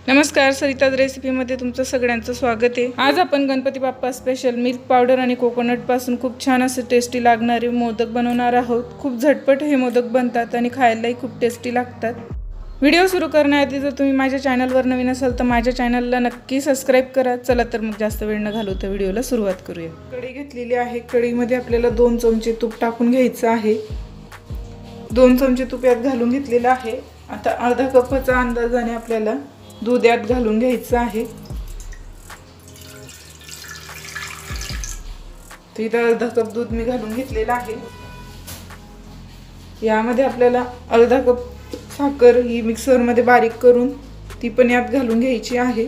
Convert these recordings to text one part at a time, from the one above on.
नमस्कार, सरिताज रेसिपीमध्ये तुमचं सगळ्यांचं स्वागत आहे। आज आपण Ganpati Bappa special milk powder आणि कोकोनट पासून खूप छान असे टेस्टी लागणारे मोदक बनवणार आहोत। खूप झटपट हे मोदक बनतात आणि खायलाही खूप टेस्टी लागतात। व्हिडिओ सुरू करण्याआधी जर तुम्ही माझ्या चॅनलवर नवीन असाल तर माझ्या चॅनलला नक्की सबस्क्राइब करा। चला तर मग जास्त वेळ न घालवता व्हिडिओला सुरुवात करूया। कढई घेतलेली आहे। कढईमध्ये आपल्याला 2 चमचे तूप टाकून घ्यायचं आहे। 2 चमचे तूप यात घालून घेतलेलं आहे। आता अर्धा कपचा अंदाजाने आपल्याला दूध यात घालून घ्यायचं आहे। तर इथे अर्धा कप दूध मी घालून घेतलेलं आहे। यामध्ये आपल्याला अर्धा कप साखर ही मिक्सर मध्ये बारीक करून ती पण यात घालून घ्यायची आहे।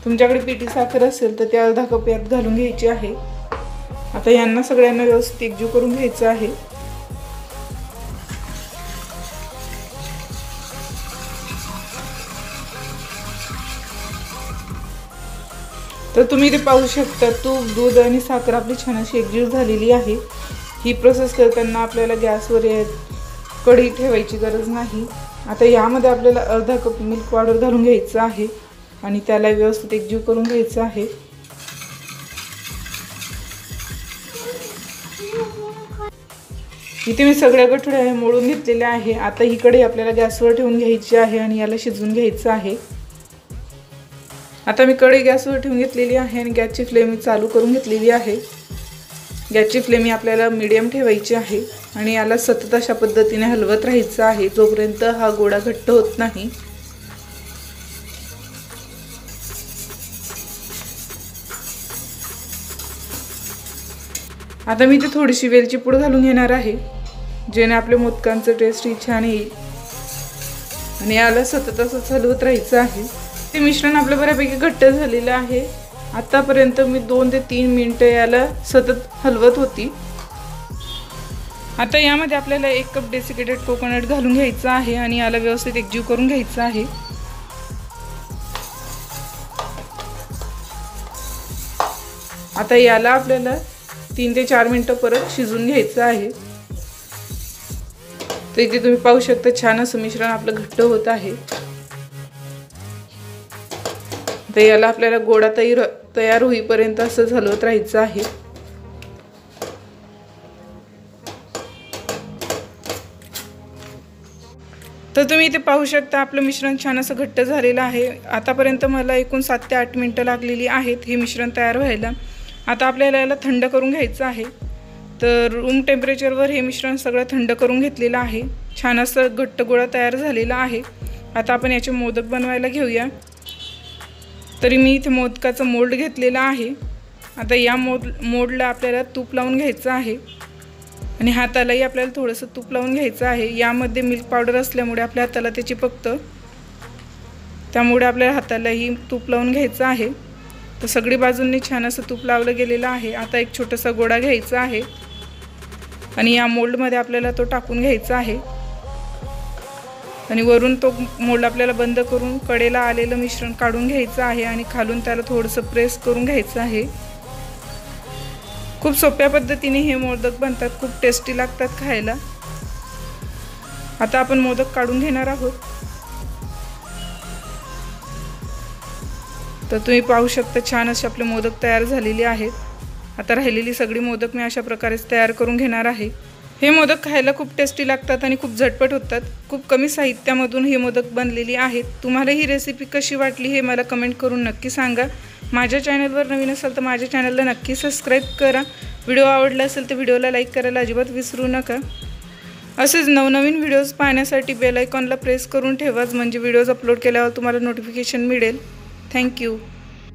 तुमच्याकडे पिठी साखर असेल तर ते अर्धा कप यात घालून घ्यायची आहे। आता यांना सगळ्यांना व्यवस्थित एकजीव करून घ्यायचं आहे। तर तुम्ही ते पाहू शकता तूप, दूध आणि साखर आपली छान अशी एकजीव झालेली आहे। ही प्रोसेस करताना आपल्याला गॅसवर कढई ठेवायची गरज नाही। आता यामध्ये आपल्याला अर्धा कप मिल्क पावडर घालून घ्यायचं आहे आणि त्याला व्यवस्थित एकजीव करून घ्यायचं आहे। इथे मी सगळ्या गठुड्या मोडून घेतलेल्या आहे। आता ही कढई आपल्याला गॅसवर ठेवून घ्यायची आहे आणि याला शिजवून घ्यायचं आहे। आता मी कढई गॅसवर ठेवून घेतलेली आहे आणि गॅसची फ्लेम चालू करून घेतलेली आहे। गॅसची फ्लेम आपल्याला मीडियम ठेवायची आहे आणि याला सतत अशा पद्धतीने हलवत राहायचं आहे जोपर्यंत हा गोळा घट्ट होत नाही। आता मी इथे थोडीशी वेलची पूड घालून घेणार आहे जेणे आपल्या मोदकांचं टेस्ट ही छान येईल आणि याला सतत असं हलवत राहायचं आहे। ते मिश्रण आपलं बऱ्यापैकी घट्ट झालेलं आहे। आतापर्यंत मी 2 ते 3 मिनिटं याला सतत हलवत होती। आता यामध्ये आपल्याला 1 कप डेसिकेटेड कोकोनट घालून घ्यायचं आहे आणि याला व्यवस्थित एकजीव करून घ्यायचं आहे। आता याला आपल्याला 3 ते 4 मिनिटं परत शिजवून घ्यायचं आहे। तर इथे तुम्ही पाहू शकता छान असं मिश्रण आपलं घट्ट होत आहे। तर याला आपल्याला गोळा तयार होईपर्यंत असं हलवत राहायचं आहे। तर तुम्ही इथे पाहू शकता आपलं मिश्रण छान असं घट्ट झालेलं आहे। आतापर्यंत मला एकूण 7 ते 8 मिनिटं लागलेली आहेत हे मिश्रण तयार व्हायला। आता आपल्याला याला थंड करून घ्यायचं आहे। तर रूम टेम्परेचरवर हे मिश्रण सगळं थंड करून घेतलेलं आहे। छान असं घट्ट गोळा तयार झालेला आहे। आता आपण याचे मोदक बनवायला घेऊया। तरी मी इथे मोदकाचं मोल्ड घेतलेला आहे। आता या मोल्डला आपल्याला तूप लावून घ्यायचं आहे आणि हातालाही आपल्याला थोडंसं तूप लावून घ्यायचं आहे। यामध्ये मिल्क पावडर असल्यामुळे आपल्या हाताला ते चिपकतं, त्यामुळे आपल्या हातालाही तूप लावून घ्यायचं आहे। तर सगळी बाजूंनी छान असं तूप लावलं गेलेलं आहे। आता एक छोटासा गोळा घ्यायचा आहे आणि या मोल्डमध्ये आपल्याला तो टाकून घ्यायचा आहे आणि वरून तो मोल्ड आपल्याला बंद करून कडेला आलेलं मिश्रण काढून घ्यायचं आहे आणि खालून त्याला थोडंसं प्रेस करून घ्यायचं आहे। खूप सोप्या पद्धतीने हे मोदक बनतात, खूप टेस्टी लागतात खायला। आता आपण मोदक काढून घेणार आहोत। तर तुम्ही पाहू शकता छान असे आपले मोदक तयार झालेले आहेत। आता राहिलेली सगळी मोदक मी अशा प्रकारेच तयार करून घेणार आहे। हे मोदक खायला खूप टेस्टी लागतात आणि खूप झटपट होतात। खूप कमी साहित्यामधून हे मोदक बनलेली आहेत। तुम्हाला ही रेसिपी कशी वाटली हे मला कमेंट करून नक्की सांगा। माझ्या चॅनलवर नवीन असाल तर माझ्या चॅनलला नक्की सबस्क्राइब करा। व्हिडिओ आवडला असेल तर व्हिडिओला लाईक करायला अजिबात विसरू नका। असेच नवनवीन व्हिडिओज पाहण्यासाठी बेल आयकॉनला प्रेस करून ठेवाच, म्हणजे व्हिडिओज अपलोड केल्यावर तुम्हाला नोटिफिकेशन मिळेल। थँक्यू।